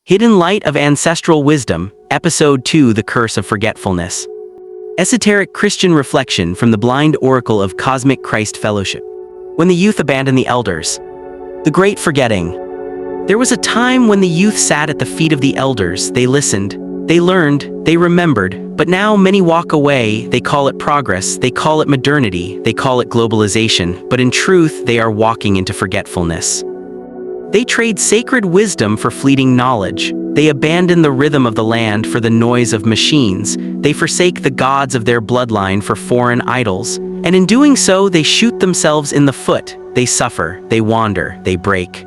Hidden Light of Ancestral Wisdom, Episode 2, The Curse of Forgetfulness. Esoteric Christian reflection from the blind oracle of Cosmic Christ Fellowship. When the youth abandoned the elders. The Great Forgetting. There was a time when the youth sat at the feet of the elders. They listened, they learned, they remembered, but now many walk away. They call it progress, they call it modernity, they call it globalisation, but in truth they are walking into forgetfulness. They trade sacred wisdom for fleeting knowledge. They abandon the rhythm of the land for the noise of machines. They forsake the gods of their bloodline for foreign idols. And in doing so, they shoot themselves in the foot. They suffer, they wander, they break.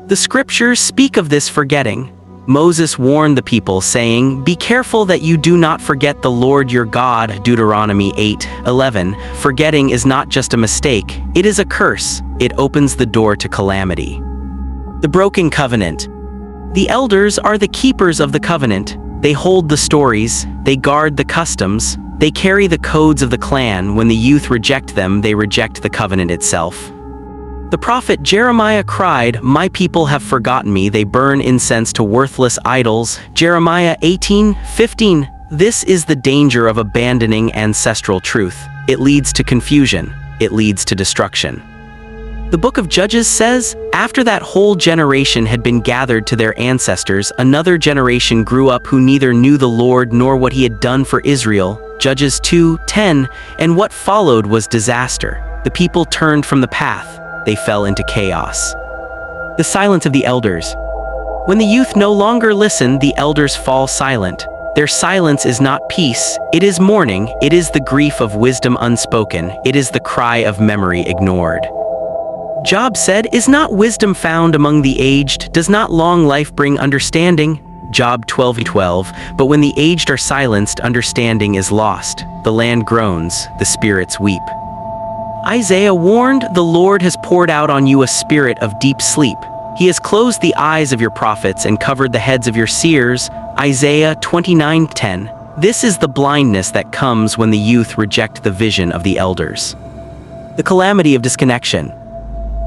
The scriptures speak of this forgetting. Moses warned the people, saying, "Be careful that you do not forget the Lord your God." Deuteronomy 8:11. Forgetting is not just a mistake, it is a curse. It opens the door to calamity. The Broken Covenant. The elders are the keepers of the covenant. They hold the stories, they guard the customs, they carry the codes of the clan. When the youth reject them, they reject the covenant itself. The prophet Jeremiah cried, "My people have forgotten me, they burn incense to worthless idols." Jeremiah 18:15. This is the danger of abandoning ancestral truth. It leads to confusion, it leads to destruction. The book of Judges says, after that whole generation had been gathered to their ancestors, another generation grew up who neither knew the Lord nor what he had done for Israel. Judges 2:10. And what followed was disaster. The people turned from the path. They fell into chaos. The silence of the elders. When the youth no longer listen, the elders fall silent. Their silence is not peace, it is mourning, it is the grief of wisdom unspoken, it is the cry of memory ignored. Job said, "Is not wisdom found among the aged? Does not long life bring understanding?" Job 12:12. But when the aged are silenced, understanding is lost. The land groans, the spirits weep. Isaiah warned, "The Lord has poured out on you a spirit of deep sleep. He has closed the eyes of your prophets and covered the heads of your seers." Isaiah 29:10. This is the blindness that comes when the youth reject the vision of the elders. The calamity of disconnection.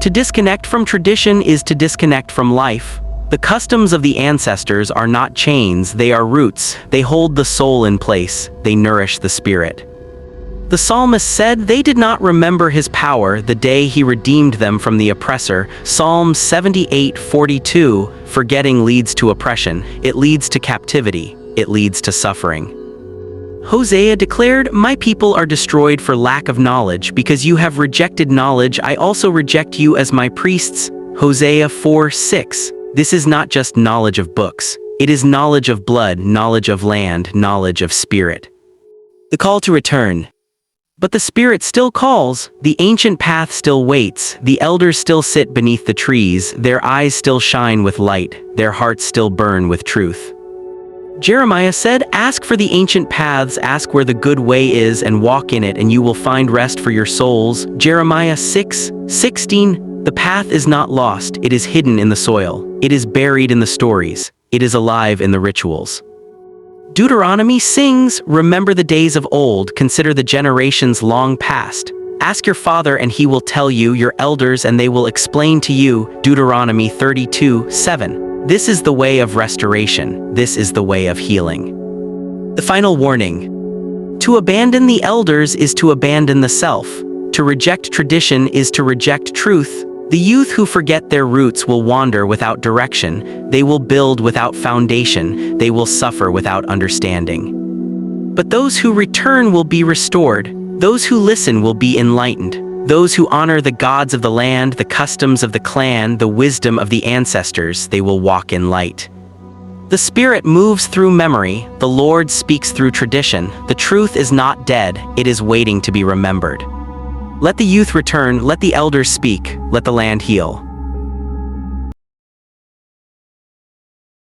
To disconnect from tradition is to disconnect from life. The customs of the ancestors are not chains, they are roots. They hold the soul in place, they nourish the spirit. The psalmist said they did not remember his power the day he redeemed them from the oppressor. Psalm 78:42. Forgetting leads to oppression, it leads to captivity, it leads to suffering. Hosea declared, "My people are destroyed for lack of knowledge. Because you have rejected knowledge, I also reject you as my priests." Hosea 4:6. This is not just knowledge of books. It is knowledge of blood, knowledge of land, knowledge of spirit. The call to return. But the spirit still calls, the ancient path still waits, the elders still sit beneath the trees, their eyes still shine with light, their hearts still burn with truth. Jeremiah said, "Ask for the ancient paths, ask where the good way is and walk in it, and you will find rest for your souls." Jeremiah 6:16. The path is not lost, it is hidden in the soil. It is buried in the stories. It is alive in the rituals. Deuteronomy sings, "Remember the days of old, consider the generations long past. Ask your father and he will tell you, your elders and they will explain to you." Deuteronomy 32:7. This is the way of restoration. This is the way of healing. The final warning. To abandon the elders is to abandon the self. To reject tradition is to reject truth. The youth who forget their roots will wander without direction. They will build without foundation. They will suffer without understanding. But those who return will be restored. Those who listen will be enlightened. Those who honor the gods of the land, the customs of the clan, the wisdom of the ancestors, they will walk in light. The Spirit moves through memory, the Lord speaks through tradition. The truth is not dead, it is waiting to be remembered. Let the youth return, let the elders speak, let the land heal.